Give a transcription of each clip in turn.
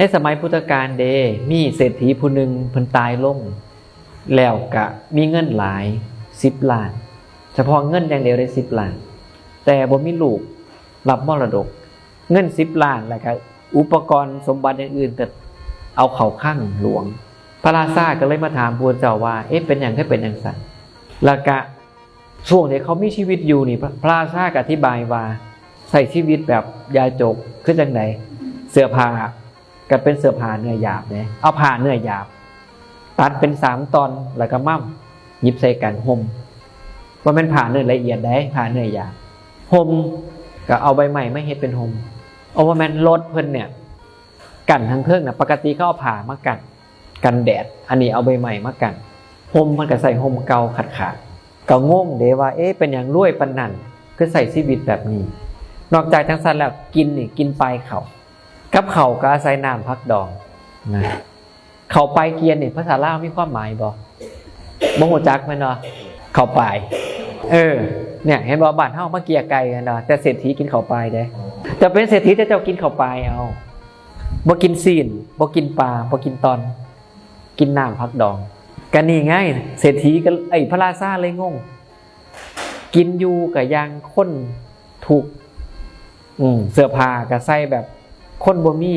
ในสมัยพุทธกาลเดมีเศรษฐีผู้หนึ่งเพิ่นตายลงแล้วก็มีเงินหลาย10 ล้านเฉพาะเงินอย่างเดียวได้10 ล้านแต่บ่มีลูกรับมรดกเงิน10 ล้านแล้วก็อุปกรณ์สมบัติอย่างอื่นก็เอาเข้าข้างหลวงพระราชาก็เลยมาถามพระเจ้าว่าเป็นอย่างให้เป็นอย่างสั่นแล้วก็ช่วงที่เขามีชีวิตอยู่นี่พระราชาก็อธิบายว่าใส่ชีวิตแบบยาจกคือจังไดเสื้อผ้าก็เป็นเสื้อผ้าเนื้อหยาบเนี่ยเอาผ้าเนื้อหยาบตัดเป็น3 ตอนแล้วก็มั่มหยิบใส่กันห่มว่าเป็นผ้าเนื้อละเอียดได้ผ้าเนื้อหยาบห่มก็เอาใบใหม่ไม่เฮ็ดเป็นห่มเอาว่าแม่นรถเพิ่นเนี่ยกันทั้งเครื่องน่ะปกติเขาเอาผ้ามากันแดดอันนี้เอาใบใหม่มากันห่มมันก็ใส่ห่มเก่าขาดก็งงเด้ว่าเป็นอย่างรวยปานนั้นคือใส่ชีวิตแบบนี้นอกจากทั้งสั้นแล้วกินนี่กินไปเขากับเขาก็อาศัยน้ำพักดองนะเขาไปเกียนนี่ภาษาลาวมีความหมายบ่ฮู้จักมั้ยเนาะเขาไปเนี่ยเห็นบ่บ้านเฮามาเกียไก่กันเนาะแต่เศรษฐีกินเขาไปเด้แต่เป็นเศรษฐีแต่เจ้ากินเขาไปเอาบ่กินซีนบ่กินปลาบ่กินตอนกินน้ำพักดองก็นี่ไงเศรษฐีก็พระราชาเลยงงกินอยู่ก็ยังคนถูกเสื้อผ้าก็ใส่แบบคนบ่มี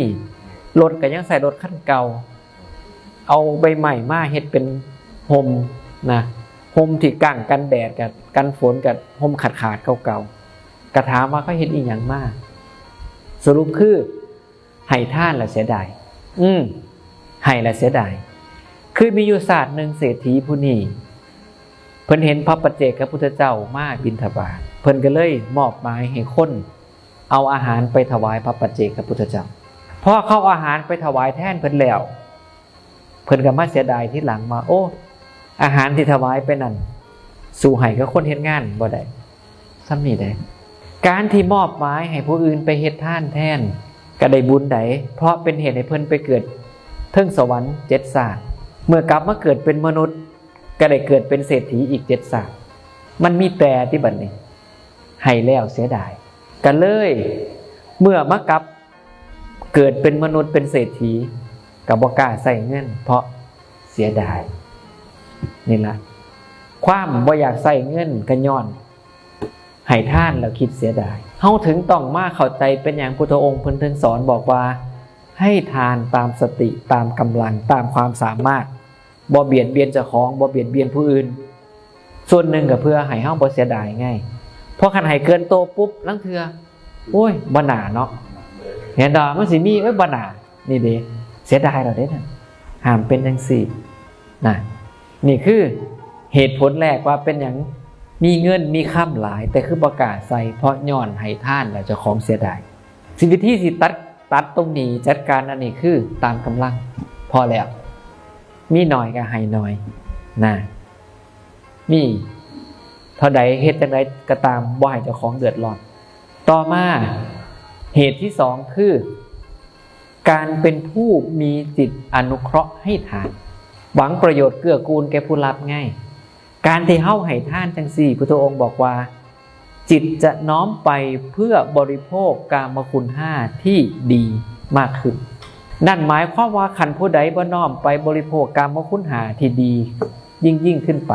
รถก็ยังใส่รถคันเก่าเอาใบใหม่มาเฮ็ดเป็นห่มนะห่มที่กั้งกันแดดกับกันฝนกับห่มขาดเก่าๆกระถามว่าเขาเฮ็ดอีหยังมาสรุปคือให้ท่านละเสียดายให้ละเสียดายคือมีอยู่ศาสตร์นึงเศรษฐีผู้นี้เพิ่นเห็นพระปัจเจกพุทธเจ้ามาบิณฑบาตเพิ่นก็เลยมอบหมายให้คนเอาอาหารไปถวายพระปัจเจกพุทธเจ้าพอเข้าอาหารไปถวายแทนเพิ่นแล้วเพิ่นก็มาเสียดายที่หลังมาอาหารที่ถวายไปนั่นสู่ให้กับคนเฮ็ดงานบ่ได้ซ้ำนี่ได้การที่มอบหมายให้ผู้อื่นไปเฮ็ดทานแทนก็ได้บุญได้เพราะเป็นเหตุให้เพิ่นไปเกิดเทิงสวรรค์7 ศาสตร์เมื่อกลับมาเกิดเป็นมนุษย์ก็ได้เกิดเป็นเศรษฐีอีก7 ศาสตร์มันมีแต่ที่บัดนี้ให้แล้วเสียดายกันเลยเมื่อมากลับเกิดเป็นมนุษย์เป็นเศรษฐีก็บ่กล้าใส่เงินเพราะเสียดายนี่ล่ะความบ่อยากใส่เงินก็ย้อนให้ทานแล้วคิดเสียดายเฮาถึงต้องมาเข้าใจเป็นอย่างพุทธองค์เพิ่นถึงสอนบอกว่าให้ทานตามสติตามกำลังตามความสามารถบ่เบียดเบียนเจ้าของบ่เบียดเบียนผู้อื่นส่วนหนึ่งก็เพื่อให้เฮาบ่เสียดายไงเพราะคันให้เกินโตปุ๊บลางเทื่อบ่น่าเนาะเห็นดอกมันสิมีบ่น่านี่เด้เสียดายแล้วเด้น่ะห้ามเป็นจังซี่นะนี่คือเหตุผลแรกว่าเป็นหยังมีเงินมีค่ำหลายแต่คือบ่กล้าใส่เพราะย้อนให้ทานแล้วเจ้าของเสียดายสิ่งที่สิตัดตรงนี้จัดการอันนี้คือตามกำลังพอแล้วมีหน่อยก็ให้หน่อยนะมีเท่าใดเฮ็ดจังไดก็ตามบ่ให้เจ้าของเดือดร้อนต่อมาเหตุที่2คือการเป็นผู้มีจิตอนุเคราะห์ให้ทานหวังประโยชน์เกื้อกูลแก่ผู้รับง่ายการที่เฮาให้ทานจังซี่พุทธองค์บอกว่าจิตจะน้อมไปเพื่อบริโภคกามคุณ5ที่ดีมากขึ้นนั่นหมายความว่าคันผู้ใดบ่น้อมไปบริโภคกามคุณ5ที่ดียิ่งขึ้นไป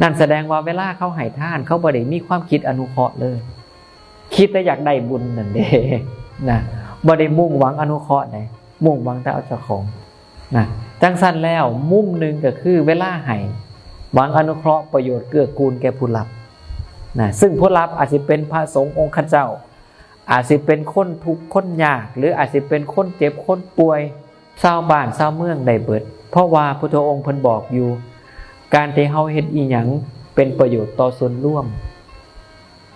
นั่นแสดงว่าเวลาเขาให้ทานเขาบ่ได้มีความคิดอนุเคราะห์เลยคิดแต่อยากได้บุญนั่นเด้นะบ่ได้มุ่งหวังอนุเคราะห์ได้มุ่งหวังแต่เอาเจ้าของนะจังซั่นแล้วมุมนึงก็คือเวลาให้หวังอนุเคราะห์ประโยชน์เกื้อกูลแก่ผู้รับนะซึ่งผู้รับอาจจะเป็นพระสงฆ์องค์ข้าเจ้าอาจจะเป็นคนทุกข์คนยากหรืออาจจะเป็นคนเจ็บคนป่วยชาวบ้านชาวเมืองได้เบิดเพราะว่าพุทธองค์เพิ่นบอกอยู่การที่เฮาเฮ็ดอีหยังเป็นประโยชน์ต่อส่วนรวม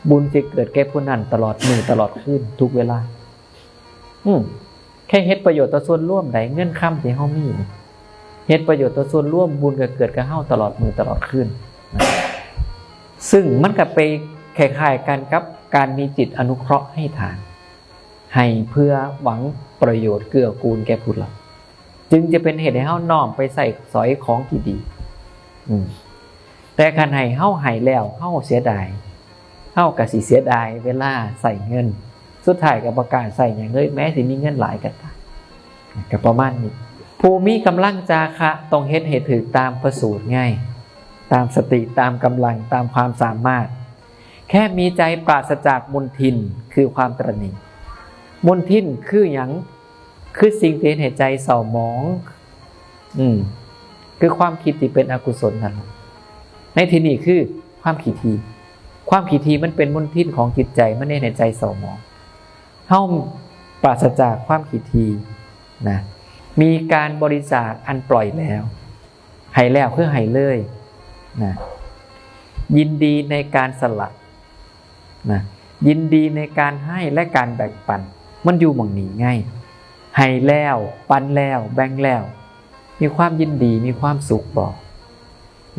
บุญจะเกิดแก่ผู้นั้นตลอดมื้อตลอดคืนทุกเวลาแค่เฮ็ดประโยชน์ต่อส่วนรวมได้เงินค่ำที่เฮามีเฮ็ดประโยชน์ต่อส่วนรวมบุญก็เกิดกับเฮาตลอดมื้อตลอดคืนซึ่งมันก็ไปคล้ายๆกันกับการมีจิตอนุเคราะห์ให้ทานให้เพื่อหวังประโยชน์เกื้อกูลแก่ผู้รับจึงจะเป็นเหตุให้เฮาน้อมไปใส่สอยของที่ดีแต่คันให้เฮาให้แล้วเฮาเสียดายเฮาก็สิเสียดายเวลาใส่เงินสุดท้ายก็บ่กล้าใส่หยังเลยแม้สิมีเงินหลายก็ตาม ก็ประมาณนี้ผู้มีกำลังจาคะต้องเฮ็ดให้ถูกตามประสูตรง่ายตามสติตามกำลังตามความสามารถแค่มีใจปราศจากมลทินคือความตระหนี่มลทินคือหยังคือสิ่งที่ให้ใจเศร้าหมองคือความคิดที่เป็นอกุศลนั่นในที่นี้คือความขี้ทีความขี้ทีมันเป็นมลทินของจิตใจมันให้ใจเศร้าหมองเฮาปราศจากความขี้ทีนะมีการบริจาคอันปล่อยแล้วให้แล้วคือให้เลยนะยินดีในการสละนะยินดีในการให้และการแบ่งปันมันอยู่หม่องนี้ง่ายให้แล้วปันแล้วแบ่งแล้วมีความยินดีมีความสุขบอก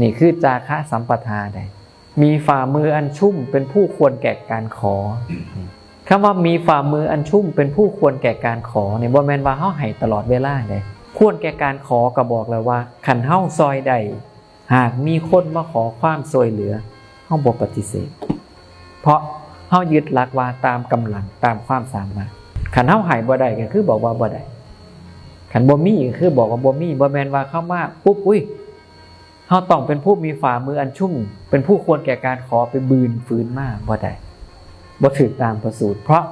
นี่คือจาคะสัมปทาได้มีฝ่ามืออันชุ่มเป็นผู้ควรแก่การขอคำว่ามีฝ่ามืออันชุ่มเป็นผู้ควรแก่การขอเนี่ยบ่แม่นว่าเฮาให้ตลอดเวลาเลยควรแก่การขอก็บอกแล้วว่าคันเฮาซอยใดหากมีคนมาขอความช่วยเหลือเฮาบ่ปฏิเสธเพราะเฮายึดหลักว่าตามกำลังตามความสามารถคันเฮาให้บ่ได้ก็คือบอกว่าบ่ได้คันบ่มีก็คือบอกว่าบ่มีบ่แม่นว่าเข้ามาปุ๊บเฮาต้องเป็นผู้มีฝ่ามืออันชุ่มเป็นผู้ควรแก่การขอไปบืนฝืนมาบ่ได้บ่ถูกตามประสูตรเพราะ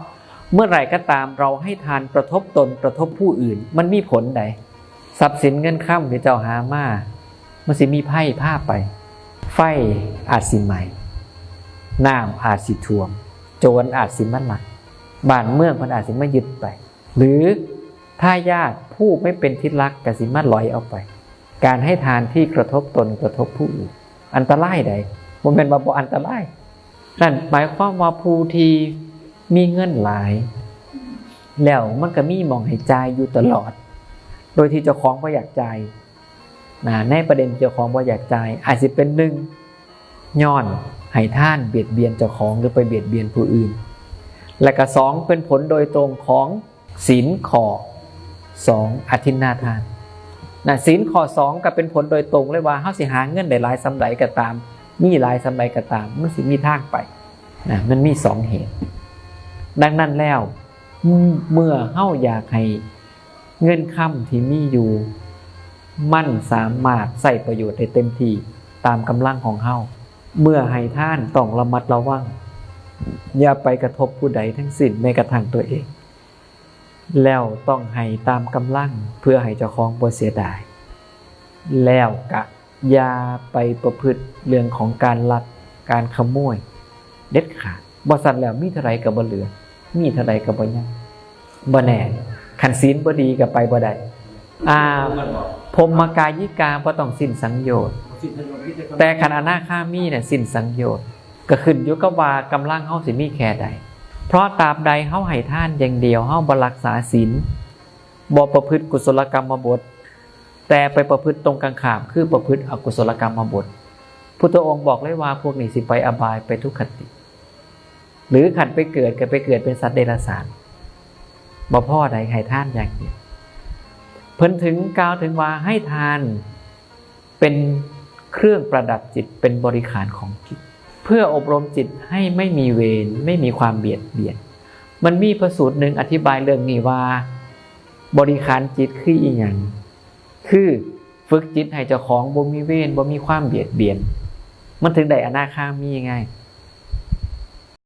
เมื่อไหร่ก็ตามเราให้ทานกระทบตนกระทบผู้อื่นมันมีผลใดทรัพย์สินเงินค่ำที่เจ้าหามามันสิมีไพ่ผ้าไปไฟอาจสิไหม้น้ำอาจสิท่วมโจรอาจสิมาลักบ้านเมืองมันอาจสิมายึดไปหรือถ้าญาติผู้ไม่เป็นที่รักก็สิมาลอยเอาไปการให้ทานที่กระทบตนกระทบผู้อื่นอันตรายใดบ่แม่นว่าบ่อันตรายนั่นหมายความว่าผู้ที่มีเงินหลายแล้วมันก็มีหม่องให้จ่ายอยู่ตลอดโดยที่เจ้าของบ่อยากจ่ายในประเด็นเจ้าของบ่อยากจ่ายอาจสิเป็น1ย้อนให้ท่านเบียดเบียนเจ้าของหรือไปเบียดเบียนผู้อื่นและก็2เป็นผลโดยตรงของศีลข้อ2อทินนาทานศีลข้อ2ก็เป็นผลโดยตรงเลยว่าเฮาสิหาเงินได้หลายสำใดก็ตามมีหลายสำใดก็ตามมันสิมีทางไปมันมี2เหตุดังนั้นแล้วเมื่อเฮาอยากให้เงินค่ำที่มีอยู่มันสามารถใช้ประโยชน์ได้เต็มที่ตามกำลังของเฮาเมื่อให้ทานต้องระมัดระวังอย่าไปกระทบผู้ใดทั้งสิ้นแม้กระทั่งตัวเองแล้วต้องให้ตามกำลังเพื่อให้เจ้าของบ่เสียดายแล้วก็อย่าไปประพฤติเรื่องของการลักการขโมยเด็ดขาดบ่ซั่นแล้วมีเท่าไหร่ก็บ่เหลือมีเท่าไหร่ก็บ่ยังบ่แน่คันศีลบ่ดีก็ไปบ่ได้พรหมกายิกาบ่ต้องสิ้นสังโยชน์แต่คันอนาคามีเนี่ยสิ้นสังโยชน์ก็ขึ้นอยู่กับว่ากำลังเฮาสิมีแค่ใดเพราะตราบใดเฮาให้ทานอย่างเดียวเฮาบ่รักษาศีลบ่ประพฤติกุศลกรรมบทแต่ไปประพฤติตรงกันข้ามคือประพฤติอกุศลกรรมบทพุทธองค์บอกเลยว่าพวกนี้สิไปอบายไปทุกขติหรือขันไปเกิดก็ไปเกิดเป็นสัตว์เดรัจฉานบ่พอใดให้ทานอย่างเดียวเพิ่นถึงกล่าวถึงว่าให้ทานเป็นเครื่องประดับจิตเป็นบริขารของจิตเพื่ออบรมจิตให้ไม่มีเวรไม่มีความเบียดเบียนมันมีพระสูตรหนึ่งอธิบายเรื่องนี้ว่าบริขารจิตคืออีหยังคือฝึกจิตให้เจ้าของบ่มีเวรบ่มีความเบียดเบียนมันถึงได้อนาคามีไง